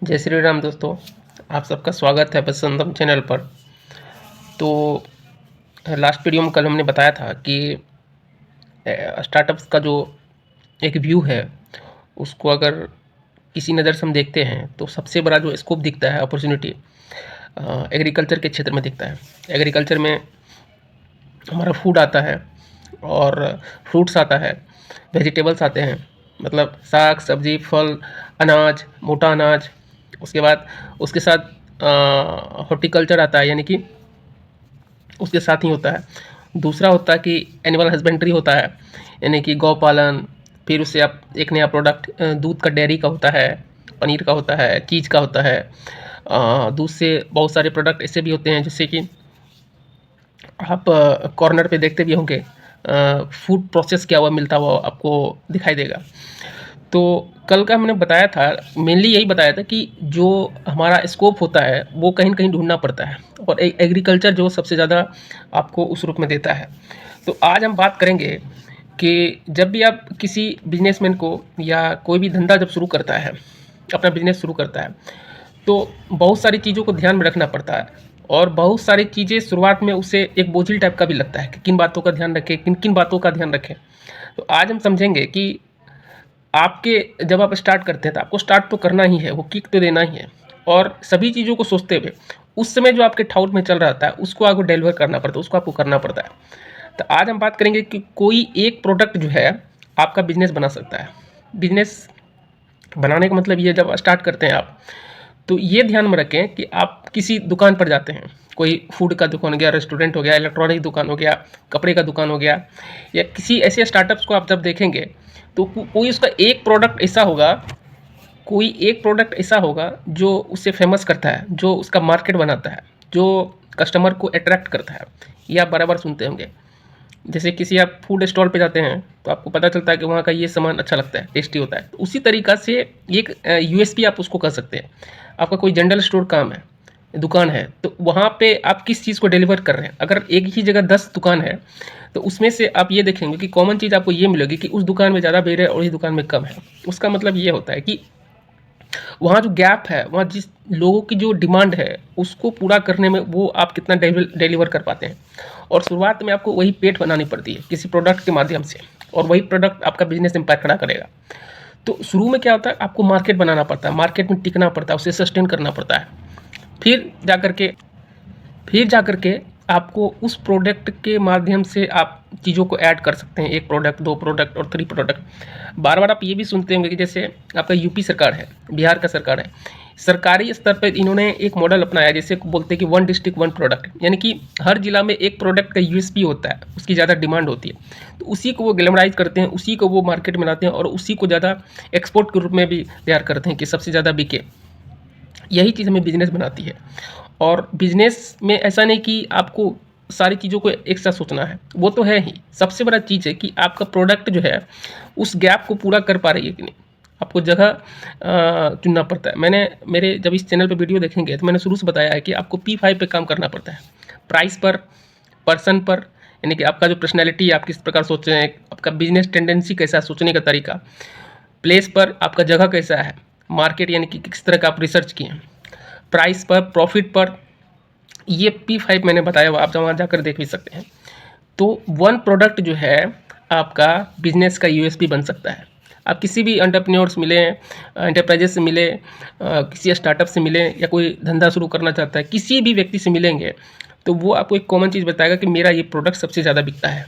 जय श्री राम दोस्तों, आप सबका स्वागत है बसंतम चैनल पर। तो लास्ट वीडियो में कल हमने बताया था कि स्टार्टअप्स का जो एक व्यू है उसको अगर किसी नज़र से हम देखते हैं तो सबसे बड़ा जो स्कोप दिखता है, अपॉर्चुनिटी एग्रीकल्चर के क्षेत्र में दिखता है। एग्रीकल्चर में हमारा फूड आता है और फ्रूट्स आता है, वेजिटेबल्स आते हैं, मतलब साग सब्जी फल, अनाज, मोटा अनाज। उसके बाद उसके साथ हॉर्टिकल्चर आता है, यानी कि उसके साथ ही होता है। दूसरा होता है कि एनिमल हस्बेंड्री होता है, यानी कि गौ पालन। फिर उससे आप एक नया प्रोडक्ट दूध का, डेयरी का होता है, पनीर का होता है, चीज़ का होता है। दूध से बहुत सारे प्रोडक्ट ऐसे भी होते हैं जैसे कि आप कॉर्नर पे देखते भी होंगे, फूड प्रोसेस किया हुआ मिलता हुआ आपको दिखाई देगा। तो कल का हमने बताया था, मेनली यही बताया था कि जो हमारा स्कोप होता है वो कहीं न कहीं ढूँढना पड़ता है, और एग्रीकल्चर जो सबसे ज़्यादा आपको उस रूप में देता है। तो आज हम बात करेंगे कि जब भी आप किसी बिजनेसमैन को या कोई भी धंधा जब शुरू करता है, अपना बिजनेस शुरू करता है, तो बहुत सारी चीज़ों को ध्यान में रखना पड़ता है, और बहुत सारी चीज़ें शुरुआत में उसे एक बोझिल टाइप का भी लगता है कि किन बातों का ध्यान रखें, किन किन बातों का ध्यान रखें। तो आज हम समझेंगे कि आपके जब आप स्टार्ट करते हैं तो आपको स्टार्ट तो करना ही है, वो किक तो देना ही है, और सभी चीज़ों को सोचते हुए उस समय जो आपके ठाउट में चल रहा था उसको आपको डिलीवर करना पड़ता है, उसको आपको करना पड़ता है। तो आज हम बात करेंगे कि कोई एक प्रोडक्ट जो है आपका बिजनेस बना सकता है। बिजनेस बनाने का मतलब ये, जब स्टार्ट करते हैं आप तो ये ध्यान में रखें कि आप किसी दुकान पर जाते हैं, कोई फूड का दुकान हो गया, रेस्टोरेंट हो गया, इलेक्ट्रॉनिक दुकान हो गया, कपड़े का दुकान हो गया, या किसी ऐसे स्टार्टअप्स को आप जब देखेंगे तो कोई उसका एक प्रोडक्ट ऐसा होगा, कोई एक प्रोडक्ट ऐसा होगा जो उसे फेमस करता है, जो उसका मार्केट बनाता है, जो कस्टमर को अट्रैक्ट करता है। ये आप बराबर सुनते होंगे। जैसे किसी आप फूड स्टॉल पे जाते हैं तो आपको पता चलता है कि वहाँ का ये सामान अच्छा लगता है, टेस्टी होता है। तो उसी तरीक़ा से एक यूएसपी आप उसको कह सकते हैं। आपका कोई जनरल स्टोर काम है, दुकान है, तो वहाँ पे आप किस चीज़ को डिलीवर कर रहे हैं। अगर एक ही जगह 10 दुकान है तो उसमें से आप ये देखेंगे कि कॉमन चीज़ आपको ये मिलेगी कि उस दुकान में ज़्यादा भीड़ है और इस दुकान में कम है। उसका मतलब ये होता है कि वहाँ जो गैप है, वहाँ जिस लोगों की जो डिमांड है उसको पूरा करने में वो आप कितना डिलीवर कर पाते हैं। और शुरुआत में आपको वही पेठ बनानी पड़ती है किसी प्रोडक्ट के माध्यम से, और वही प्रोडक्ट आपका बिजनेस एम्पायर खड़ा करेगा। तो शुरू में क्या होता है, आपको मार्केट बनाना पड़ता है, मार्केट में टिकना पड़ता है, उसे सस्टेन करना पड़ता है। फिर जा कर के आपको उस प्रोडक्ट के माध्यम से आप चीज़ों को ऐड कर सकते हैं, 1 प्रोडक्ट, 2 प्रोडक्ट और 3 प्रोडक्ट। बार-बार आप ये भी सुनते होंगे कि जैसे आपका यूपी सरकार है, बिहार का सरकार है, सरकारी स्तर पर इन्होंने एक मॉडल अपनाया है, जिसे बोलते हैं कि 1 डिस्ट्रिक्ट 1 प्रोडक्ट, यानी कि हर जिला में एक प्रोडक्ट का यूएसपी होता है, उसकी ज़्यादा डिमांड होती है। तो उसी को वो ग्लैमराइज़ करते हैं, उसी को वो मार्केट में लाते हैं, और उसी को ज़्यादा एक्सपोर्ट के रूप में भी तैयार करते हैं कि सबसे ज़्यादा बिके। यही चीज़ हमें बिज़नेस बनाती है। और बिज़नेस में ऐसा नहीं कि आपको सारी चीज़ों को एक साथ सोचना है, वो तो है ही। सबसे बड़ा चीज़ है कि आपका प्रोडक्ट जो है उस गैप को पूरा कर पा रही है कि नहीं। आपको जगह चुनना पड़ता है। मैंने मेरे जब इस चैनल पे वीडियो देखेंगे तो मैंने शुरू से बताया है कि आपको P5 पे काम करना पड़ता है। प्राइस पर, पर्सन पर, यानी कि आपका जो पर्सनैलिटी, आप किस प्रकार सोच रहे हैं, आपका बिज़नेस टेंडेंसी कैसा है, सोचने का तरीका। प्लेस पर, आपका जगह कैसा है, मार्केट यानी कि किस तरह का आप रिसर्च किए हैं, प्राइस पर, प्रॉफिट पर। ये P5 मैंने बताया हुआ, आप वहाँ जाकर देख भी सकते हैं। तो 1 प्रोडक्ट जो है आपका बिजनेस का यूएसपी बन सकता है। आप किसी भी एंटरप्रेन्योर से मिले, एंटरप्राइजेस से मिले, किसी स्टार्टअप से मिले, या कोई धंधा शुरू करना चाहता है, किसी भी व्यक्ति से मिलेंगे तो वो आपको एक कॉमन चीज़ बताएगा कि मेरा ये प्रोडक्ट सबसे ज़्यादा बिकता है।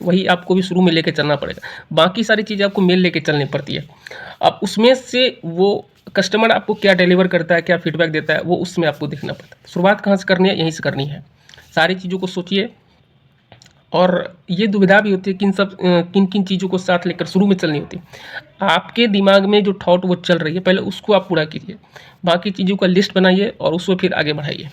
वही आपको भी शुरू में लेके चलना पड़ेगा। बाकी सारी चीज़ें आपको मेल लेके चलनी पड़ती है। अब उसमें से वो कस्टमर आपको क्या डिलीवर करता है, क्या फीडबैक देता है, वो उसमें आपको देखना पड़ता है। शुरुआत कहाँ से करनी है, यहीं से करनी है। सारी चीज़ों को सोचिए, और ये दुविधा भी होती है किन किन चीज़ों को साथ लेकर शुरू में चलनी होती है। आपके दिमाग में जो थॉट वो चल रही है, पहले उसको आप पूरा कीजिए, बाकी चीज़ों का लिस्ट बनाइए और उसको फिर आगे बढ़ाइए।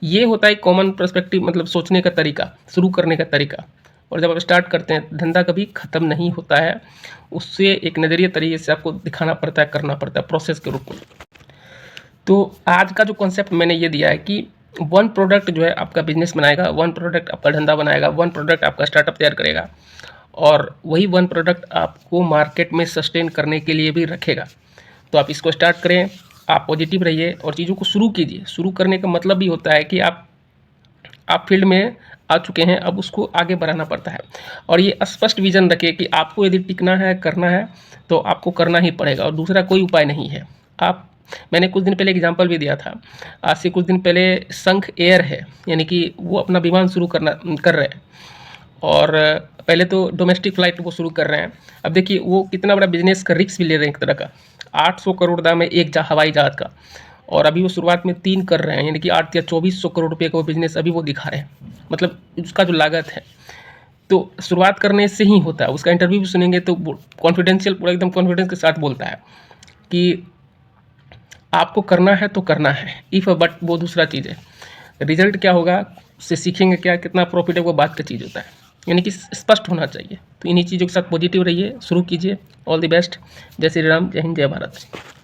ये होता है कॉमन पर्सपेक्टिव, मतलब सोचने का तरीका, शुरू करने का तरीका। और जब आप स्टार्ट करते हैं, धंधा कभी ख़त्म नहीं होता है, उससे एक नज़रिए तरीके से आपको दिखाना पड़ता है, करना पड़ता है प्रोसेस के रूप में। तो आज का जो कॉन्सेप्ट मैंने ये दिया है कि 1 प्रोडक्ट जो है आपका बिजनेस बनाएगा, 1 प्रोडक्ट आपका धंधा बनाएगा, 1 प्रोडक्ट आपका स्टार्टअप तैयार करेगा, और वही 1 प्रोडक्ट आपको मार्केट में सस्टेन करने के लिए भी रखेगा। तो आप इसको स्टार्ट करें। आप पॉजिटिव रहिए और चीज़ों को शुरू कीजिए। शुरू करने का मतलब भी होता है कि आप फील्ड में आ चुके हैं, अब उसको आगे बढ़ाना पड़ता है। और ये स्पष्ट विज़न रखिए कि आपको यदि टिकना है, करना है, तो आपको करना ही पड़ेगा और दूसरा कोई उपाय नहीं है। मैंने कुछ दिन पहले एग्जांपल भी दिया था। आज से कुछ दिन पहले संख एयर है, यानी कि वो अपना विमान शुरू कर रहे हैं और पहले तो डोमेस्टिक फ़्लाइट वो शुरू कर रहे हैं। अब देखिए वो कितना बड़ा बिज़नेस का रिस्क भी ले रहे हैं एक तरह का। 800 करोड़ दाम है एक हवाई जहाज़ का, और अभी वो शुरुआत में 3 कर रहे हैं, यानी कि 8 या 2400 करोड़ रुपये का वो बिज़नेस अभी वो दिखा रहे हैं। मतलब उसका जो लागत है, तो शुरुआत करने से ही होता है। उसका इंटरव्यू भी सुनेंगे तो कॉन्फिडेंशियल, पूरा एकदम कॉन्फिडेंस के साथ बोलता है कि आपको करना है तो करना है, इफ़ बट वो दूसरा चीज़ है। रिजल्ट क्या होगा उससे सीखेंगे, क्या कितना प्रॉफिट है वो बात का चीज़ होता है, यानी कि स्पष्ट होना चाहिए। तो इन्हीं चीज़ों के साथ पॉजिटिव रहिए, शुरू कीजिए। All the best. जय श्री राम, जय हिंद, जय भारत।